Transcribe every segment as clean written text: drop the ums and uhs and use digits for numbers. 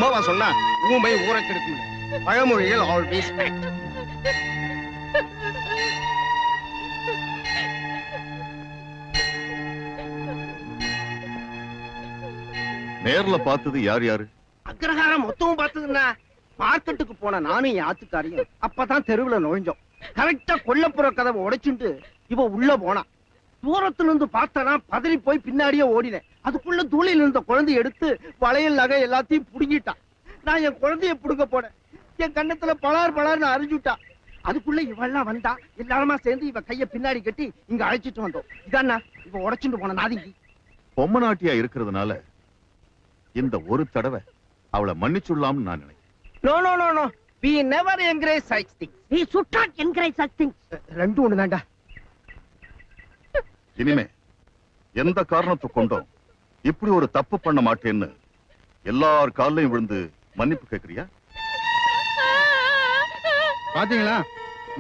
ஸ்லோவா சொன்னா ஊமை ஊரை கெடுக்கும். பழமொழிகள் ஆல்வேஸ் ஃபேக்ட். நேர்ல பார்த்தது யார் யாரு? அக்ரஹாரம் மொத்தமும் பார்த்ததுன்னா மார்க்கெட்டுக்கு போன நானும் என் ஆத்துக்காரியும் அப்பதான் தெருவுல நுழைஞ்சோம். கரெக்டா கொல்லப்புற கதவை உடைச்சுட்டு இவ உள்ள போனா. தூரத்துல இருந்து பார்த்தனா பதறி போய் பின்னாடியே ஓடினேன். அதுக்குள்ள தூளில இருந்த குழந்தை எடுத்து வளையல் நகை எல்லாத்தையும் புடுங்கிட்டான். நான் என் குழந்தைய புடுங்க போனேன். என் கண்ணத்துல பலார் பலார்னு அரிஞ்சுட்டா. அதுக்குள்ள இவெல்லாம் வந்தா எல்லாருமா சேர்ந்து இவ கைய பின்னாடி கட்டி இங்க அழைச்சிட்டு வந்தோம். இதானா இவ உடைச்சுட்டு போன நாதிங்கி. பொம்மை நாட்டியா இருக்கிறதுனால இந்த ஒரு தடவை அவளை மன்னிச்சுடலாம்னு நான் நினைக்கிறேன். No no no no, we never encourage such things. We should not encourage such things. ரெண்டும் ஒண்ணுதான்டா. இனிமே எந்த காரணத்தை கொண்டும் இப்படி ஒரு தப்பு பண்ண மாட்டேன்னு எல்லார் காலையும் விழுந்து மன்னிப்பு கேக்குறியா? பாத்தீங்களா,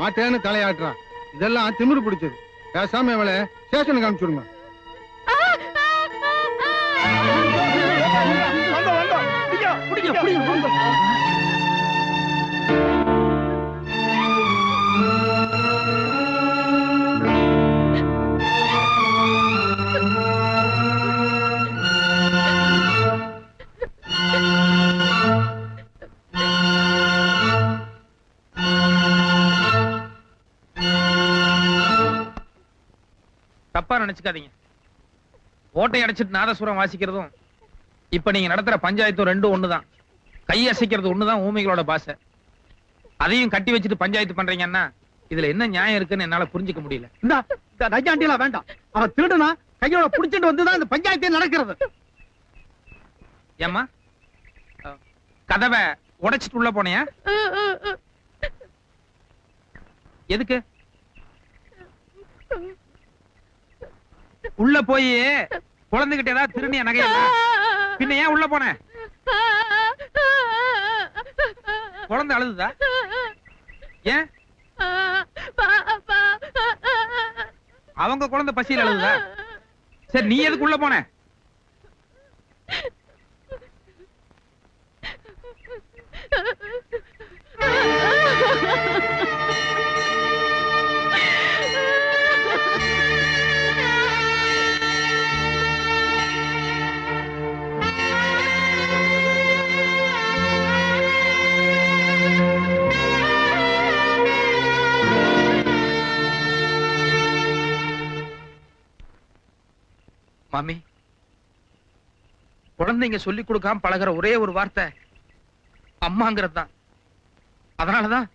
மாட்டேன்னு தலையாட்டுறான். இதெல்லாம் திமிரு பிடிச்சது. பேசாம இவளை ஸ்டேஷனுக்கு அனுப்பிச்சுடுங்க. தப்பா நினைச்சுக்காதீங்க. ஓட்டை அடைச்சிட்டு நாதசுரம் வாசிக்கிறதும் இப்ப நீங்க நடத்துற பஞ்சாயத்தும் ரெண்டும் ஒண்ணுதான். கை அசைக்கிறது ஒண்ணுதான் ஊமைகளோட பாசை. அதையும் கட்டி வச்சுட்டு பஞ்சாயத்து பண்றீங்கன்னா இதுல என்ன நியாயம் இருக்குன்னு என்னால புரிஞ்சுக்க முடியல. இந்த நையாண்டிலாம் வேண்டாம். அவன் திருடுனா கையோட புடிச்சிட்டு வந்துதான் இந்த பஞ்சாயத்தே நடக்கிறது. ஏம்மா கதவை உடைச்சிட்டு உள்ள போனியா? எதுக்கு? உள்ள போய் குழந்தைகிட்ட ஏதாவது திருநிய நகையா? பின்ன ஏன் உள்ள போன? குழந்தை அழுதுதா? ஏன்? அவங்க குழந்தை பசியில் அழுதுதா? சரி, நீ எதுக்கு உள்ள போன? மாமி, குழந்தைங்க சொல்லி கொடுக்காம பழகிற ஒரே ஒரு வார்த்தை அம்மாங்கிறது தான். அதனாலதான்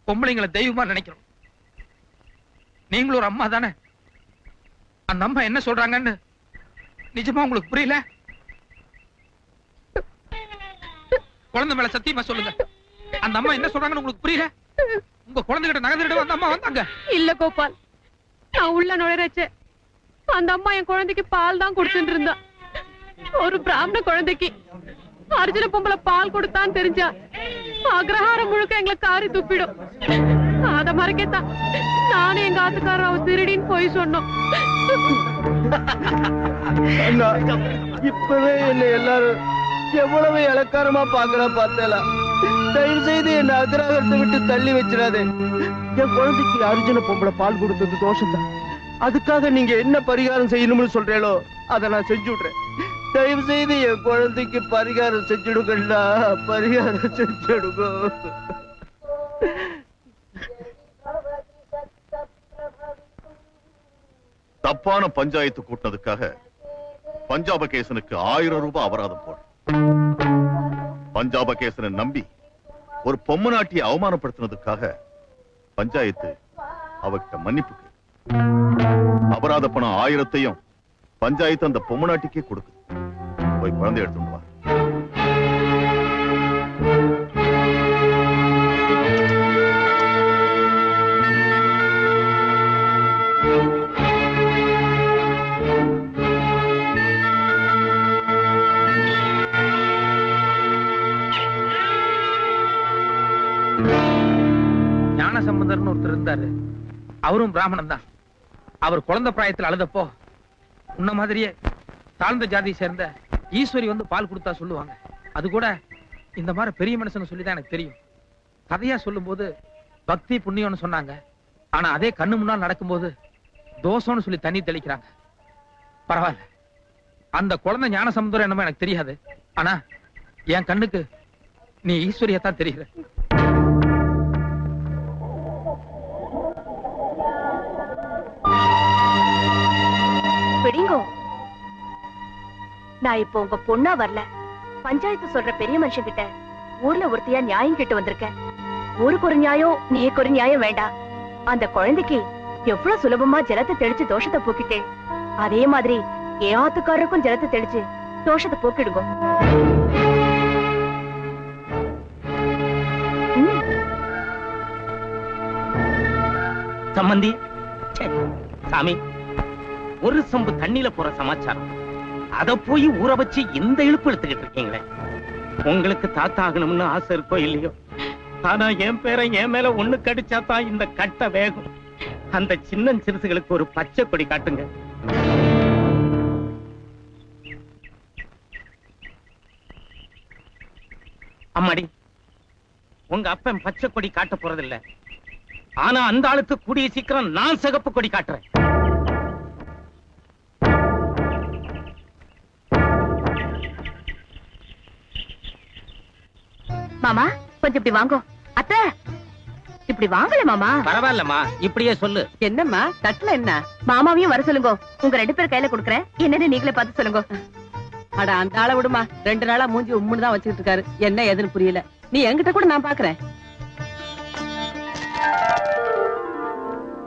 பொம்பளைங்களை தெய்வமா நினைக்கிறோம். நீங்களும் ஒரு அம்மா தானே? அந்த அம்மா என்ன சொல்றாங்கன்னு நிஜமா உங்களுக்கு புரியல? குழந்தை மேல சத்தியமா சொல்லுங்க, அந்த அம்மா என்ன சொல்றாங்கன்னு உங்களுக்கு புரியல? உங்க குழந்தைகிட்ட நகை திருட அந்த அம்மா வந்தாங்க. இல்ல கோபால், நான் உள்ள நுழைறச்ச அந்த அம்மா என் குழந்தைக்கு பால் தான் கொடுத்துட்டு இருந்தா. ஒரு பிராமண குழந்தைக்கு அர்ஜுன பொம்பளை பால் கொடுத்தான்னு தெரிஞ்சா அக்ரஹாரம் முழுக்க எங்களை காரி துப்பிடும். அத மறைக்கத்தான் நானும் எங்க ஆத்துக்காரர் அவ திருடின்னு போய் சொன்னோம். இப்பவே என்ன எல்லாரும் எவ்வளவு இலக்காரமா பாக்குறா பார்த்தேல. தயவு செய்து என்ன அக்ரஹாரத்தை விட்டு தள்ளி வச்சிடாதே. என் குழந்தைக்கு அர்ஜுன பொம்பளை பால் கொடுத்தது தோஷம் தான். அதுக்காக நீங்க என்ன பரிகாரம் செய்யணும்னு சொல்றீங்களோ அதை நான் செஞ்சு விடுறேன். தயவு செய்து என் குழந்தைக்கு பரிகாரம் செஞ்சுடுங்கடா, பரிகாரம் செஞ்சுடுங்க. தப்பான பஞ்சாயத்து கூட்டினதுக்காக பஞ்சாபகேசனுக்கு 1000 ரூபாய் அபராதம் போடு. பஞ்சாபகேசனை நம்பி ஒரு பொம்மை நாட்டியை அவமானப்படுத்தினதுக்காக பஞ்சாயத்து அவகிட்ட மன்னிப்பு. அபராத பணம் 1000ஐயும் பஞ்சாயத்து அந்த பொம்மை நாட்டிக்கே கொடுக்குது. போய் குழந்தை எடுத்துட்டு வா. ஞான சம்பந்தர்னு ஒருத்தர் இருந்தாரு. அவரும் பிராமணன் தான். அவர் குழந்தை பிராயத்தில் அழுதப்போ உன்ன மாதிரியே தாழ்ந்த ஜாதியை சேர்ந்த ஈஸ்வரி வந்து பால் கொடுத்தா சொல்லுவாங்க. அது கூட இந்த மாதிரி பெரிய மனுஷன் சொல்லிதான் எனக்கு தெரியும். கதையா சொல்லும் போது பக்தி புண்ணியம்னு சொன்னாங்க. ஆனா அதே கண்ணு முன்னால் நடக்கும்போது தோஷம்னு சொல்லி தண்ணி தெளிக்கிறாங்க. பரவாயில்ல, அந்த குழந்தை ஞான சமுத்திரம் என்னமோ எனக்கு தெரியாது. ஆனா என் கண்ணுக்கு நீ ஈஸ்வரியத்தான் தெரியுற. பிடிங்கோ, நான் இப்போ உங்க பொண்ணா வரல, பஞ்சாயத்து சொல்ற பெரிய மனுஷன் கிட்ட ஊர்ல ஒருத்தையா நியாயம் கேட்டு வந்திருக்கேன். ஊருக்கு ஒரு நியாயம், நீக்கு ஒரு நியாயம் வேண்டாம். அந்த குழந்தைக்கு எவ்வளவு சுலபமா ஜலத்தை தெளிச்சு தோஷத்தை போக்கிட்டேன், அதே மாதிரி ஏத்துக்காரருக்கும் ஜலத்தை தெளிச்சு தோஷத்தை போக்கிடுங்க. சம்பந்தி, சாமி, ஒரு சம்பு தண்ணியில போற சமாச்சாரம், அத போய் ஊற வச்சு இந்த இழுப்பு எடுத்துக்கிட்டு இருக்கீங்களே. உங்களுக்கு தாத்தா ஆகணும்னு ஆசை இருக்கோ இல்லையோ, ஆனா என் பேரை என் மேல ஒண்ணு கடிச்சாதான் இந்த கட்ட வேகம். அந்த சின்ன சிறுசுகளுக்கு ஒரு பச்சை கொடி காட்டுங்க. அம்மாடி, உங்க அப்பன் பச்சை கொடி காட்ட போறதில்ல. ஆனா அந்த ஆளுக்கு கூடிய சீக்கிரம் நான் சிகப்பு கொடி காட்டுறேன். மாமா கொஞ்சம் இப்படி வாங்கோ. அத்தை, இப்படி வாங்கல மாமா. பரவாயில்லம்மா, இப்படியே சொல்லு. என்னம்மா தட்டுல என்ன? மாமாவையும் வர சொல்லுங்க, உங்க 2 பேர் கையில கொடுக்குறேன், என்னன்னு நீங்களே பார்த்து சொல்லுங்க. அட அந்த ஆளை விடுமா, 2 நாளா மூஞ்சி உம்முன்னு தான் வச்சுக்கிட்டு இருக்காரு. என்ன ஏதுன்னு புரியல. நீ என்கிட்ட கூட நான் பாக்குறேன்.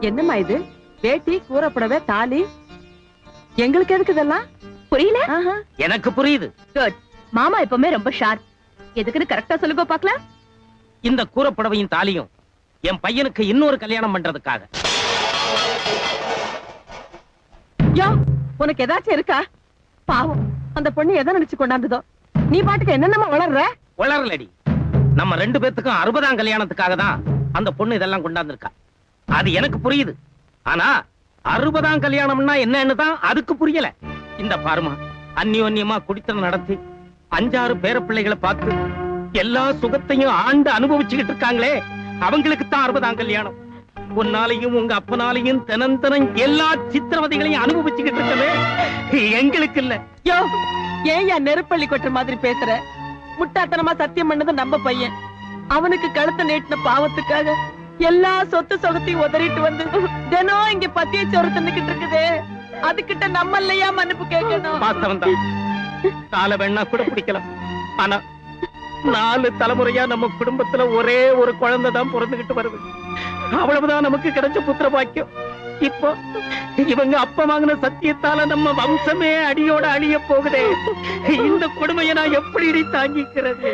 என்னம்மா இது? வேட்டி, கூறப்படவே, தாலி, எங்களுக்கு எதுக்கு இதெல்லாம்? புரியல? எனக்கு புரியுது. குட். மாமா எப்பவுமே ரொம்ப ஷார்ப். எதுக்குன்னு கரெக்டா சொல்லுங்க பாக்கலாம். இந்த கூறப்படவையும் தாலியும் என் பையனுக்கு இன்னொரு கல்யாணம் பண்றதுக்காக. யோ, உனக்கு ஏதாச்சும் இருக்கா? பாவம், அந்த பொண்ணு எதை நினைச்சு கொண்டாந்ததோ. நீ பாட்டுக்கு என்னென்னமா வளர்ற? வளரலடி, நம்ம 2 பேத்துக்கும் 60ஆம் கல்யாணத்துக்காக தான் அந்த பொண்ணு இதெல்லாம் கொண்டாந்துருக்கா. அது எனக்கு புரியுது. ஆனா 60ஆம் கல்யாணம்னா என்னன்னு தான் அதுக்கு புரியல. இந்த பாருமா, அந்நியோன்யமா குடித்தனம் நடத்தி 5-6 பேர பிள்ளைகளை பார்த்து எல்லா சுகத்தையும் ஆண்டு அனுபவிச்சுக்கிட்டு இருக்காங்களே, அவங்களுக்கு தான் 60ஆம் கல்யாணம். உன்னாலையும் உங்க அப்பனாலையும் தினம் எல்லா சித்திரவதைகளையும் அனுபவிச்சுக்கிட்டு இருக்கவே எங்களுக்கு இல்ல. யோ, ஏன் நெருப்பள்ளி கொட்டுற மாதிரி பேசுற? முட்டாத்தனமா சத்தியம் பண்ணது நம்ம பையன். அவனுக்கு கழுத்தை நீட்டின பாவத்துக்காக எல்லா சொத்து சொகத்தையும் உதறிட்டு வந்து தினம் இங்க பத்திய சோறு தின்னுக்கிட்டு இருக்குது. அதுகிட்ட நம்ம இல்லையா மன்னிப்பு கேட்கணும்? வாஸ்தவம் தான், காலை வேணா கூட பிடிக்கலாம். ஆனா 4 தலைமுறையா நம்ம குடும்பத்துல ஒரே ஒரு குழந்தை தான் பிறந்துகிட்டு வருது. அவ்வளவுதான் நமக்கு கிடைச்ச புத்திர பாக்கியம். இப்போ இவங்க அப்ப வாங்கின சத்தியத்தால நம்ம வம்சமே அடியோட அழிய போகுதே. இந்த கொடுமையை நான் எப்படி தாங்கிக்கிறது?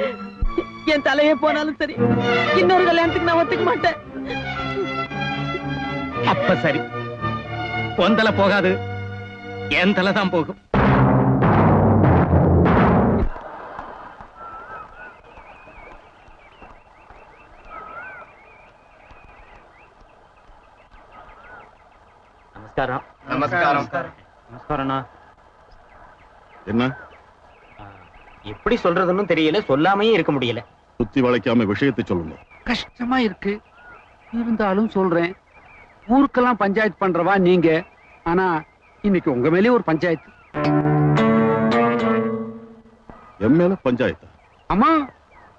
என் தலையே போனாலும் சரி, இன்னொரு கல்யாணத்துக்கு நான் ஒத்துக்க மாட்டேன். அப்ப சரி, உன் தலை போகாது, என் தலை தான் போகும். நமஸ்காரம். நமஸ்காரம். நமஸ்காரம்ண்ணா. என்ன எப்படி சொல்றதுன்னு தெரியல, சொல்லாமையே இருக்க முடியல. சுத்தி வளைக்காம விஷயத்தை சொல்லுங்க. கஷ்டமா இருக்கு, இருந்தாலும் சொல்றேன். ஊருக்கெல்லாம் பஞ்சாயத்து பண்றவா நீங்க, ஆனா இன்னைக்கு உங்க மேலே ஒரு பஞ்சாயத்து. என் மேல பஞ்சாயத்தா? அம்மா,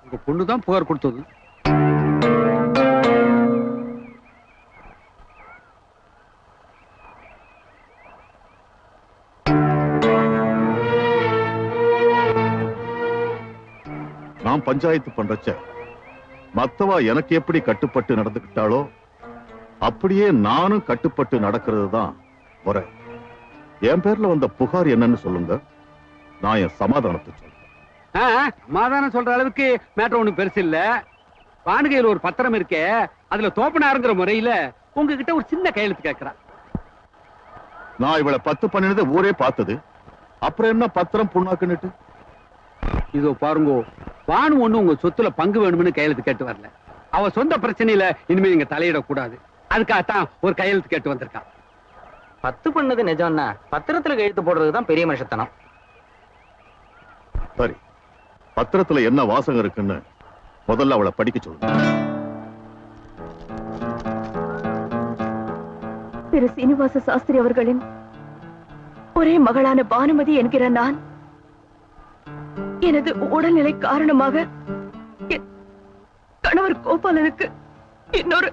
உங்க பொண்ணுதான் புகார் கொடுத்தது. நான் பஞ்சாயத்து பண்றச்ச மத்தவா எனக்கு எப்படி கட்டுப்பட்டு நடந்துகிட்டாளோ அப்படியே நானும் கட்டுப்பட்டு நடக்கிறது தான் முறை. என் பேர்ல வந்த புகார் என்னன்னு சொல்லுங்க, நான் என் சமாதானத்தை சொல்றேன். சமாதானம் சொல்ற அளவுக்கு மேட்டர் ஒண்ணு பெருசு இல்ல. வானுகையில் ஒரு பத்திரம் இருக்கே, அதுல தோப்பனாருங்கிற முறையில உங்ககிட்ட ஒரு சின்ன கையெழுத்து கேட்கிறா. நான் இவளை 10 பண்ணினது ஊரே பார்த்தது, அப்புறம் என்ன பத்திரம் புண்ணாக்குன்னுட்டு? இதோ பாருங்க, வானு ஒண்ணு உங்க சொத்துல பங்கு வேணும்னு கையெழுத்து கேட்டு வரல. அவ சொந்த பிரச்சனையில இனிமே நீங்க தலையிடக்கூடாது, அதுக்காகத்தான் ஒரு கையெழுத்து கேட்டு வந்திருக்கா. 10 பண்ணது நிஜம்னா பத்திரத்துல கையெழுத்து போடுறதுதான் பெரிய மனுஷத்தனம். சரி, பத்திரத்துல என்ன வாசகம் இருக்குன்னு முதல்ல அவளை படிக்க சொல்லுங்க. திரு சீனிவாச சாஸ்திரி அவர்களின் ஒரே மகளான பானுமதி என்கிற நான் எனது உடல்நிலை காரணமாக என் கணவர் கோபாலனுக்கு இன்னொரு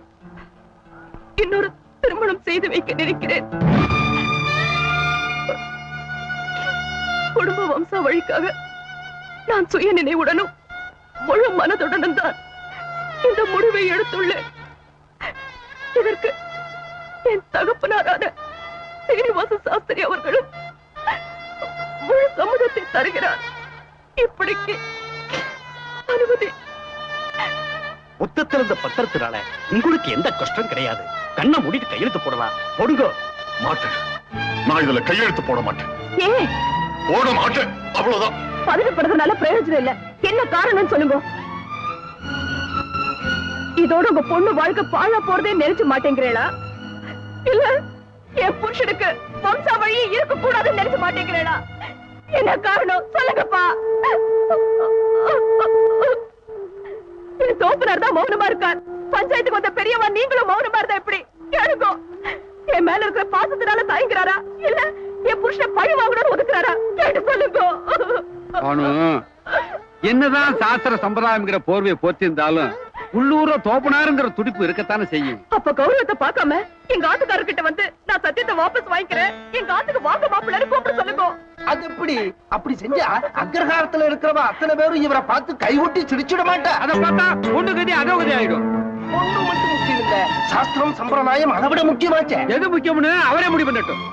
திருமணம் செய்து வைக்க நினைக்கிறேன். குடும்ப வம்சாவழிக்காக நான் சுய நினைவுடனும் முழு மனதுடனும் தான் இந்த முடிவை எடுத்துள்ளேன். இதற்கு என் தகப்பனாரான சீனிவாச சாஸ்திரி அவர்களும் முழு சம்மதத்தை தருகிறார். இப்படிக்கு அனுமதி. மொத்தத்தில் இந்த பத்திரத்தினால உங்களுக்கு எந்த கஷ்டம் கிடையாது. கண்ணை மூடிட்டு கையெழுத்து போடலாம். போடுங்க. மாட்டேன், நான் இதுல கையெழுத்து போட மாட்டேன். ஏன் போட மாட்டேன், அவ்வளவுதான். பதவிப்படுறதுனால பிரயோஜனம் இல்ல. என்ன காரணம் சொல்லுங்க. இதோட உங்க பொண்ணு வாழ்க்கை பாழா போறதே நினைச்சு மாட்டேங்கிறீங்களா? இல்ல என் புருஷனுக்கு வம்சா வழி இருக்க கூடாதுன்னு நினைச்சு மாட்டேங்கிறீங்களா? என்ன காரணம் சொல்லுங்கப்பா. என் தோப்பனார் தான் மௌனமா இருக்கார். பஞ்சாயத்துக்கு வந்த பெரியவா நீங்களும் மௌனமா இருந்தா எப்படி? கேளுங்க. என் மேல இருக்கிற பாசத்தினால தயங்குறாரா இல்ல என் புருஷனை பழி வாங்கணும்னு ஒதுக்குறாரா? கேட்டு சொல்லுங்க. என்னதான் சாஸ்திர சம்பிரதாயம்ங்கிற போர்வையை போத்திருந்தாலும் உள்ளூர தோப்பனாருங்கிற துடிப்பு இருக்கத்தானே செய்யும். அப்ப கௌரவத்தை பார்க்காம எங்க ஆத்துக்காரர்கிட்ட வந்து நான் சத்தியத்தை வாபஸ் வாங்கிக்கிறேன், எங்க ஆத்துக்கு வாங்க மாப்பிள்ளை கூப்பிட சொல்லுங்க. அது எப்படி? அப்படி செஞ்சா அக்ரஹாரத்துல இருக்கிறவ அத்தனை பேரும் இவரை பார்த்து கைவிட்டு சிரிச்சிட மாட்டா. அதை பார்த்தா பொண்ணு கதி அதோ கதி ஆயிடும். பொண்ணு மட்டும் முக்கியம் இல்ல, சாஸ்திரம் சம்பிரதாயம் அதை விட முக்கியமாச்சே. எது முக்கியம்னு அவரே முடிவு பண்ணட்டும்.